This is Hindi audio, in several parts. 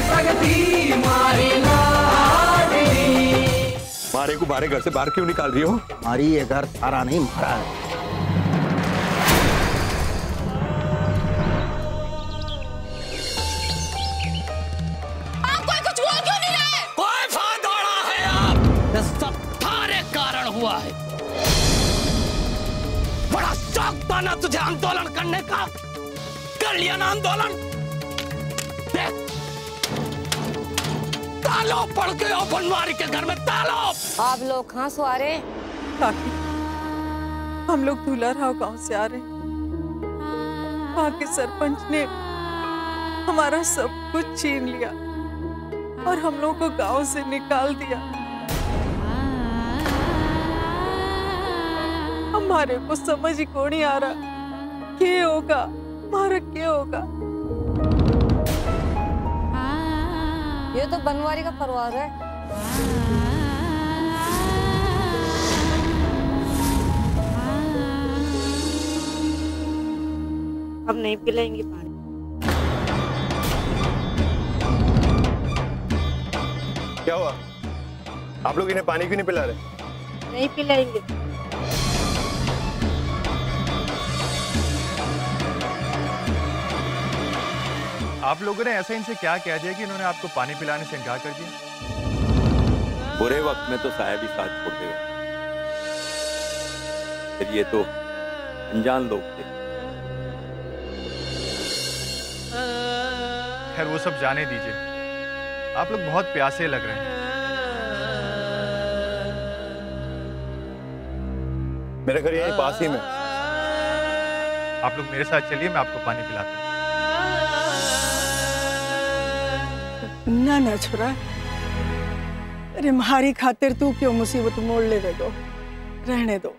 प्रगति मारी लाडली। मारे को बारे घर से बाहर क्यों निकाल रही हो? हमारी ये घर थारा नहीं मारा है। आप कोई कुछ बोल क्यों नहीं रहे? कोई फादौड़ा है आप? ये सब थारे कारण हुआ है। बड़ा शौक था ना तुझे आंदोलन करने का? कर लिया ना आंदोलन? देख, तालो पड़ गए हो बनवारी के घर में, तालो। आप लोग कहाँ से आ रहे हैं? काकी, हम लोग दूल्हा गांव से आ रहे हैं। वहाँ के सरपंच ने हमारा सब कुछ छीन लिया और हम लोगों को गांव से निकाल दिया। हमारे को समझ ही को नहीं आ रहा क्या होगा, हमारा क्या होगा। ये तो बनवारी का परिवार है। अब नहीं पिलाएंगे पानी। क्या हुआ? आप लोग इन्हें पानी क्यों नहीं पिला रहे? नहीं पिलाएंगे। आप लोगों ने ऐसा इनसे क्या कह दिया कि इन्होंने आपको पानी पिलाने से इनकार कर दिया? बुरे वक्त में तो साहब ही साथ छोड़ देगा, फिर ये तो अनजान लोग थे। खैर वो सब जाने दीजिए, आप लोग बहुत प्यासे लग रहे हैं। मेरा घर यहीं पास ही में। आप लोग मेरे साथ चलिए, मैं आपको पानी पिलाता हूँ। ना ना छोरा, अरे हमारी खातिर तू क्यों मुसीबत मोड़ ले दो, रहने दो।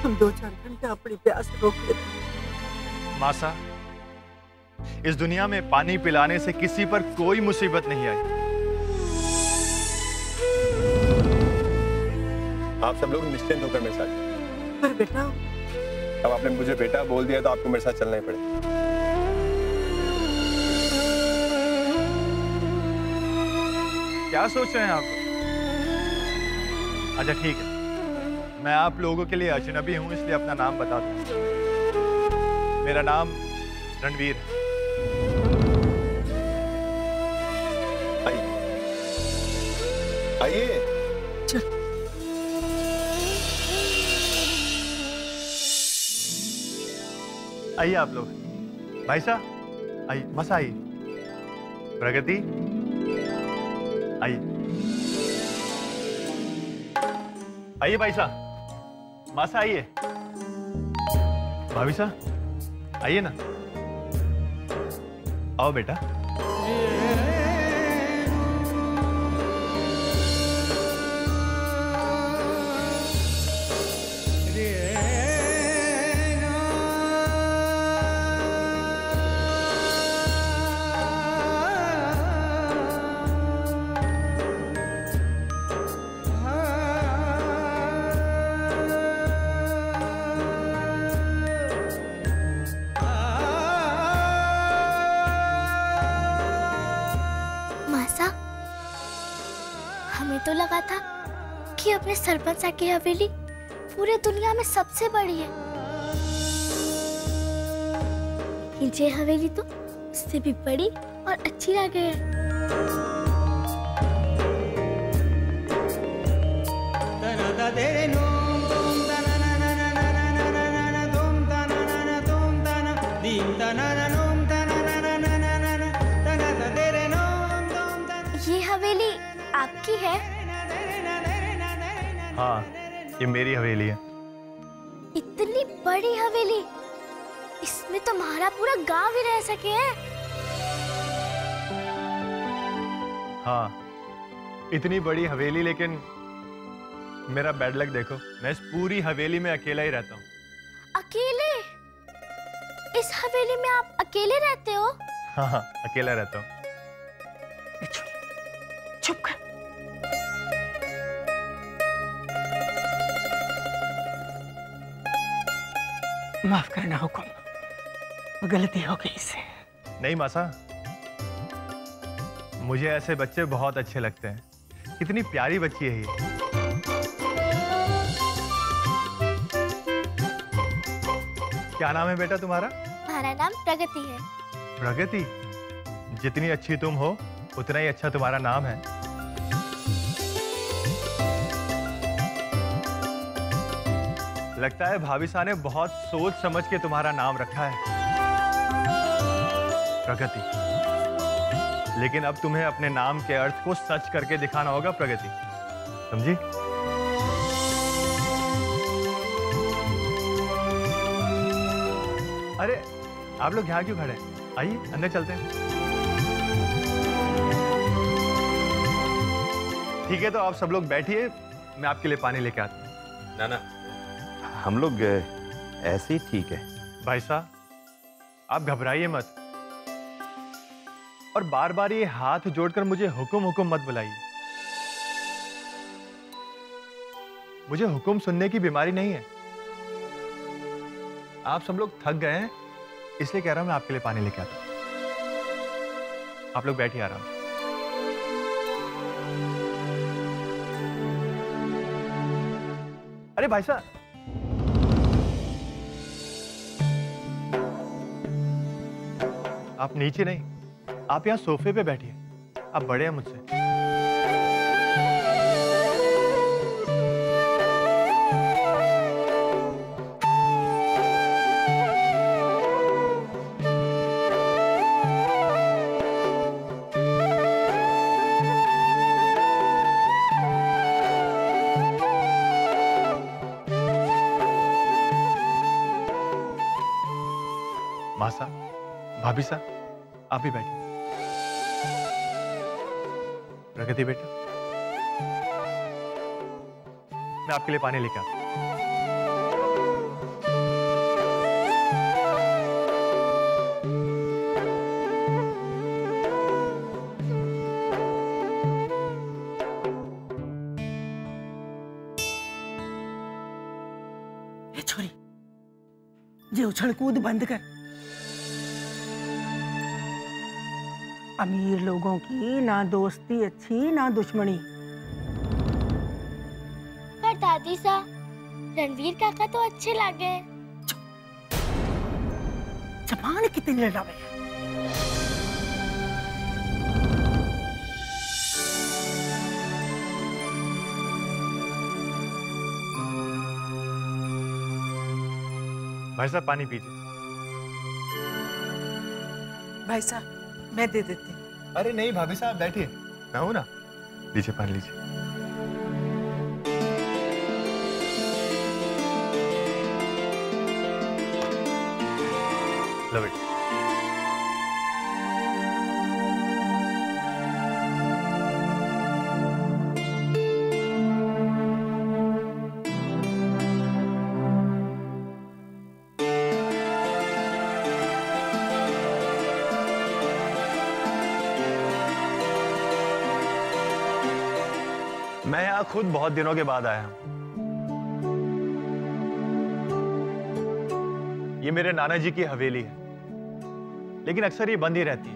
हम 2-4 घंटे अपनी प्यास रोक लेते। मासा, इस दुनिया में पानी पिलाने से किसी पर कोई मुसीबत नहीं आई। आप सब लोग निश्चिंत होकर मेरे साथ। पर बेटा, अब आपने मुझे बेटा बोल दिया तो आपको मेरे साथ चलना ही पड़ेगा। क्या सोच रहे हैं आप? अच्छा ठीक है, मैं आप लोगों के लिए अजनबी हूं इसलिए अपना नाम बता दूं। मेरा नाम रणवीर है। आइए। आइए आप लोग। भाई साहब आइए, मसा आइए। प्रगति आइए। आइए भाई साहब, मासा आइए। भाभी साहब आइए ना, आओ बेटा। तो लगा था कि अपने सरपंच की हवेली पूरे दुनिया में सबसे बड़ी है, ये हवेली तो उससे भी बड़ी और अच्छी लगे है। ये हवेली आपकी है? हाँ, ये मेरी हवेली है। इतनी बड़ी हवेली, इसमें तो हमारा पूरा गांव ही रह सके है। हाँ, इतनी बड़ी हवेली, लेकिन मेरा बैड लक देखो, मैं इस पूरी हवेली में अकेला ही रहता हूँ। अकेले? इस हवेली में आप अकेले रहते हो? हाँ हाँ, अकेला रहता हूँ। चुप कर। माफ करना हुकुम, गलती हो गई से। नहीं मासा, मुझे ऐसे बच्चे बहुत अच्छे लगते हैं। कितनी प्यारी बच्ची है ये। क्या नाम है बेटा तुम्हारा? हमारा नाम प्रगति है। प्रगति? जितनी अच्छी तुम हो उतना ही अच्छा तुम्हारा नाम है। लगता है भाभी साहब ने बहुत सोच समझ के तुम्हारा नाम रखा है, प्रगति। लेकिन अब तुम्हें अपने नाम के अर्थ को सच करके दिखाना होगा प्रगति, समझी? अरे आप लोग यहाँ क्यों खड़े हैं? आइए अंदर चलते हैं। ठीक है, तो आप सब लोग बैठिए, मैं आपके लिए पानी लेके आता हूँ। ना हम लोग ऐसे ही ठीक है। भाई साहब आप घबराइए मत, और बार बार ये हाथ जोड़कर मुझे हुक्म हुक्म मत बुलाइए। मुझे हुक्म सुनने की बीमारी नहीं है। आप सब लोग थक गए हैं, इसलिए कह रहा हूं मैं आपके लिए पानी लेके आता हूं। आप लोग बैठिए आराम से। अरे भाई साहब, आप नीचे नहीं, आप यहाँ सोफे पे बैठिए। आप बड़े हैं मुझसे। माँ साहब, भाभी साहब, आप भी बैठिए। प्रगति बेटा, मैं आपके लिए पानी लेके आता हूं। ए छोरी, ये उछल कूद बंद कर। अमीर लोगों की ना दोस्ती अच्छी ना दुश्मनी। पर दादी सा, रणवीर काका तो अच्छे लगे। जबान कितनी लड़ावे। भाई साहब पानी पीजिए। भाई साहब मैं दे देती हूँ। अरे नहीं भाभी साहब, बैठिए, मैं हूं ना। लीजिए पानी लीजिए। लो बेटा। मैं यहाँ खुद बहुत दिनों के बाद आया हूं। ये मेरे नाना जी की हवेली है, लेकिन अक्सर ये बंद ही रहती है।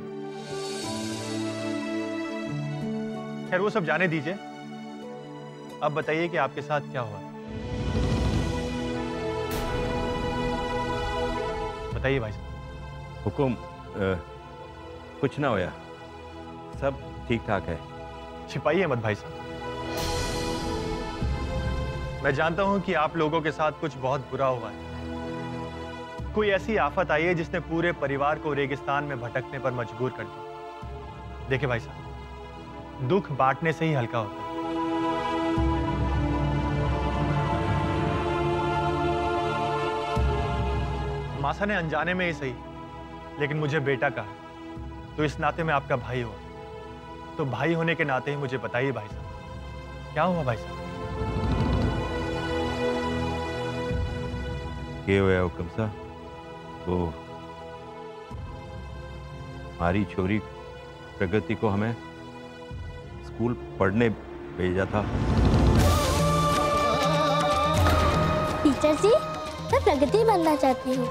खैर वो सब जाने दीजिए। अब बताइए कि आपके साथ क्या हुआ। बताइए भाई साहब। हुकुम कुछ ना होया, सब ठीक ठाक है। छिपाइए मत भाई साहब। मैं जानता हूं कि आप लोगों के साथ कुछ बहुत बुरा हुआ है। कोई ऐसी आफत आई है जिसने पूरे परिवार को रेगिस्तान में भटकने पर मजबूर कर दिया। देखिए भाई साहब, दुख बांटने से ही हल्का होता है। मासा ने अनजाने में ही सही, लेकिन मुझे बेटा कहा, तो इस नाते मैं आपका भाई हुआ। तो भाई होने के नाते ही मुझे बताइए भाई साहब, क्या हुआ भाई साहब? क्या हुआ हुक्म साहब? वो हमारी छोरी प्रगति को हमें स्कूल पढ़ने भेजा था। टीचर जी, मैं प्रगति बनना चाहती हूँ।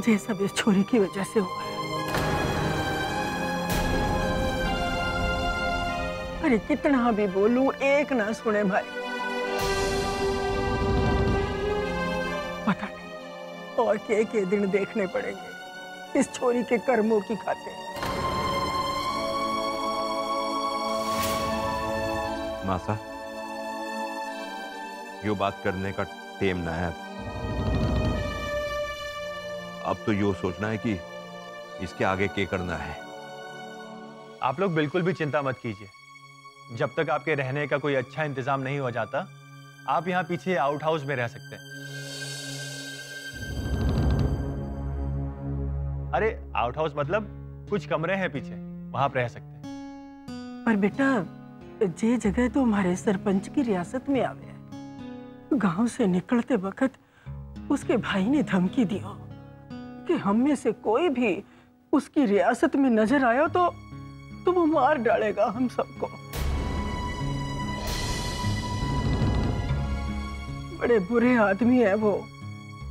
ये सब इस छोरी की वजह से हुआ है। अरे कितना भी बोलूं, एक ना सुने भाई। पता नहीं और के दिन देखने पड़ेंगे इस छोरी के कर्मों की खातिर। मासा, यो बात करने का टेम ना है। अब तो यो सोचना है कि इसके आगे क्या करना है। आप लोग बिल्कुल भी चिंता मत कीजिए। जब तक आपके रहने का कोई अच्छा इंतजाम नहीं हो जाता, आप यहाँ पीछे आउट हाउस में रह सकते हैं। अरे आउट हाउस मतलब कुछ कमरे हैं पीछे, वहां आप रह सकते हैं। पर बेटा, ये जगह तो हमारे सरपंच की रियासत में आवे है। गांव से निकलते वक्त उसके भाई ने धमकी दी हो कि हम में से कोई भी उसकी रियासत में नजर आया तो वो मार डालेगा हम सबको। बड़े बुरे आदमी है वो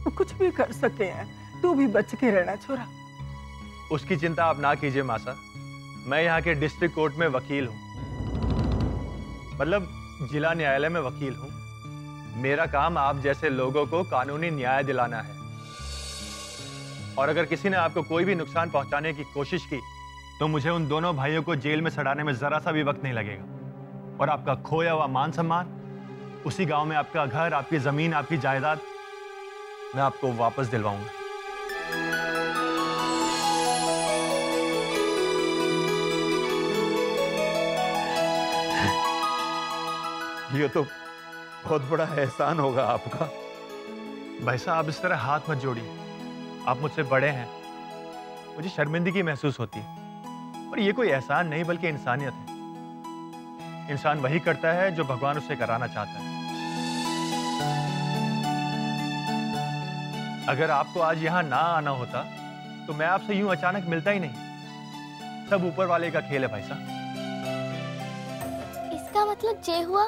कुछ भी कर सके हैं। तू भी बच के रहना छोरा। उसकी चिंता आप ना कीजिए मासा। मैं यहाँ के डिस्ट्रिक्ट कोर्ट में वकील हूँ, मतलब जिला न्यायालय में वकील हूँ। मेरा काम आप जैसे लोगों को कानूनी न्याय दिलाना है। और अगर किसी ने आपको कोई भी नुकसान पहुंचाने की कोशिश की तो मुझे उन दोनों भाइयों को जेल में सड़ाने में जरा सा भी वक्त नहीं लगेगा। और आपका खोया हुआ मान सम्मान, उसी गांव में आपका घर, आपकी जमीन, आपकी जायदाद मैं आपको वापस दिलवाऊंगा। ये तो बहुत बड़ा एहसान होगा आपका। भाई साहब, आप इस तरह हाथ मत जोड़िए। आप मुझसे बड़े हैं, मुझे शर्मिंदगी महसूस होती है। और ये कोई एहसान नहीं बल्कि इंसानियत है। इंसान वही करता है जो भगवान उससे कराना चाहता है। अगर आपको आज यहां ना आना होता तो मैं आपसे यूं अचानक मिलता ही नहीं। सब ऊपर वाले का खेल है भाई साहब। इसका मतलब ये हुआ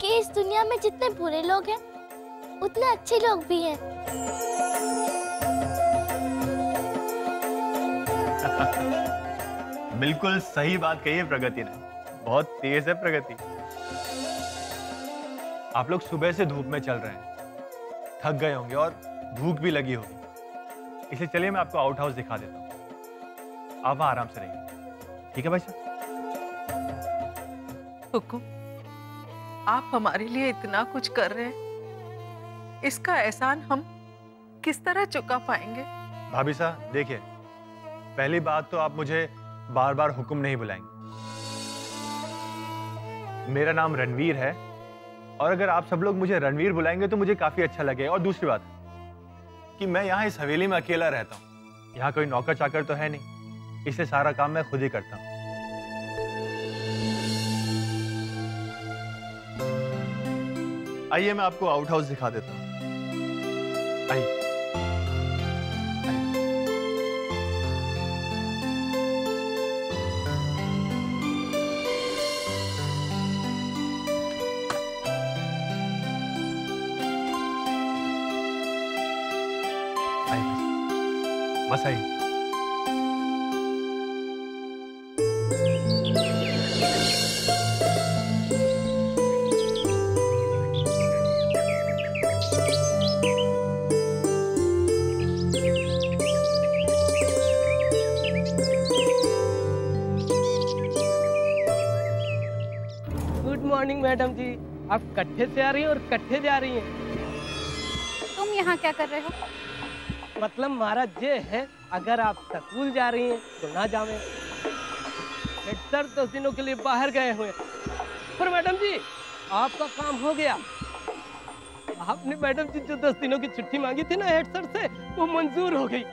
कि इस दुनिया में जितने बुरे लोग हैं उतने अच्छे लोग भी हैं। बिल्कुल सही बात कही है प्रगति ने। बहुत तेज है प्रगति। आप लोग सुबह से धूप में चल रहे हैं, थक गए होंगे और भूख भी लगी होगी। इसलिए चलिए मैं आपको आउट हाउस दिखा देता हूँ। आप वहां आराम से रहिए, ठीक है भाई साहब? हुकुम, आप हमारे लिए इतना कुछ कर रहे हैं, इसका एहसान हम किस तरह चुका पाएंगे? भाभी साहब देखिए, पहली बात तो आप मुझे बार बार हुक्म नहीं बुलाएंगे। मेरा नाम रणवीर है और अगर आप सब लोग मुझे रणवीर बुलाएंगे तो मुझे काफी अच्छा लगेगा। और दूसरी बात कि मैं यहाँ इस हवेली में अकेला रहता हूँ। यहाँ कोई नौकर चाकर तो है नहीं, इसलिए सारा काम मैं खुद ही करता हूँ। आइए मैं आपको आउट हाउस दिखा देता हूँ। आइए। बस आइए। गुड मॉर्निंग मैडम जी। आप कट्ठे से आ रही हैं और कट्ठे जा रही हैं। तुम यहाँ क्या कर रहे हो? मतलब महाराज ये है, अगर आप स्कूल जा रही हैं तो ना जावे। हेड सर 10 दिनों के लिए बाहर गए हुए। पर मैडम जी आपका काम हो गया। आपने मैडम जी जो 10 दिनों की छुट्टी मांगी थी ना हेड सर से, वो मंजूर हो गई।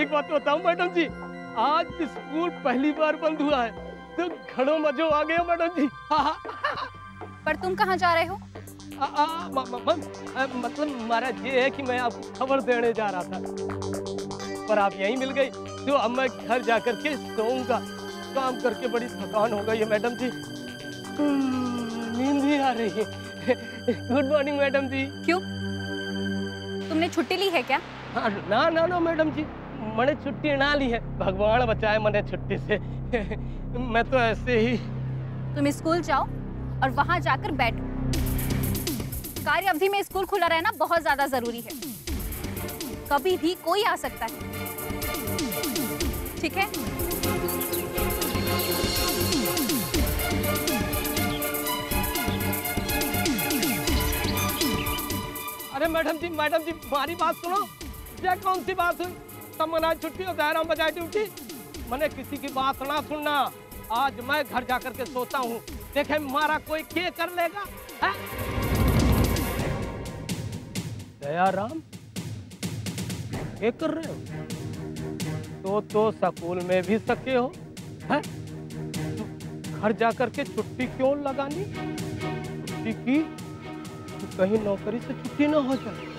एक बात बताऊं मैडम जी, आज स्कूल पहली बार बंद हुआ है तो घड़ों मजो आ गया मैडम जी। पर तुम कहाँ जा रहे हो? मतलब महाराज ये है कि मैं आपको खबर देने जा रहा था, पर आप यहीं मिल गई तो अब मैं घर जाकर के सोऊंगा। काम करके बड़ी थकान हो गई है मैडम जी, नींद ही आ रही है। गुड मॉर्निंग मैडम जी। क्यों, तुमने छुट्टी ली है क्या? ना ना ना मैडम जी, मैंने छुट्टी ना ली है, भगवान बचाए मैंने छुट्टी से। मैं तो ऐसे ही। तुम स्कूल जाओ और वहां जाकर बैठो। कार्य अवधि में स्कूल खुला रहना बहुत ज्यादा जरूरी है, कभी भी कोई आ सकता है, ठीक है? अरे मैडम जी हमारी बात सुनो। ये कौन सी बात हुई? तब मना छुट्टी और दायरा बजाय ड्यूटी। मैंने किसी की बात ना सुनना। आज मैं घर जाकर के सोता हूँ, देखे मारा कोई क्या कर लेगा। है? दयाराम क्या कर रहे हो? तो स्कूल में भी सके हो, है? घर जाकर के छुट्टी क्यों लगानी? छुट्टी की तो कहीं नौकरी से छुट्टी ना हो जाए।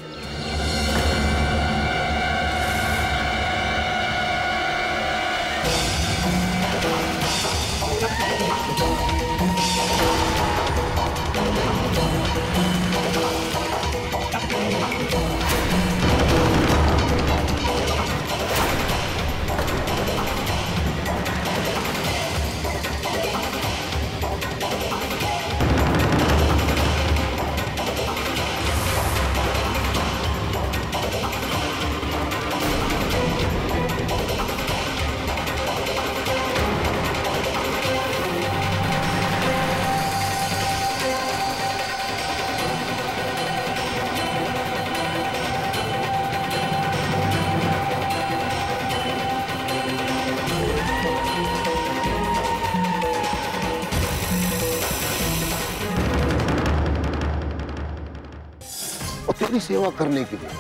तेरी सेवा करने के लिए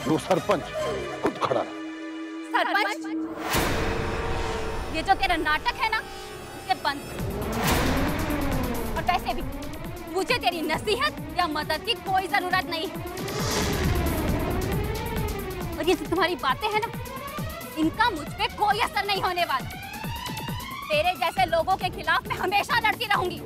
जो सरपंच खुद खड़ा है। सरपंच, ये जो तेरा नाटक है ना, ये बंद कर। और वैसे भी मुझे तेरी नसीहत या मदद की कोई जरूरत नहीं है। और ये जो तुम्हारी बातें हैं ना, इनका मुझ पे कोई असर नहीं होने वाला। तेरे जैसे लोगों के खिलाफ मैं हमेशा लड़ती रहूंगी।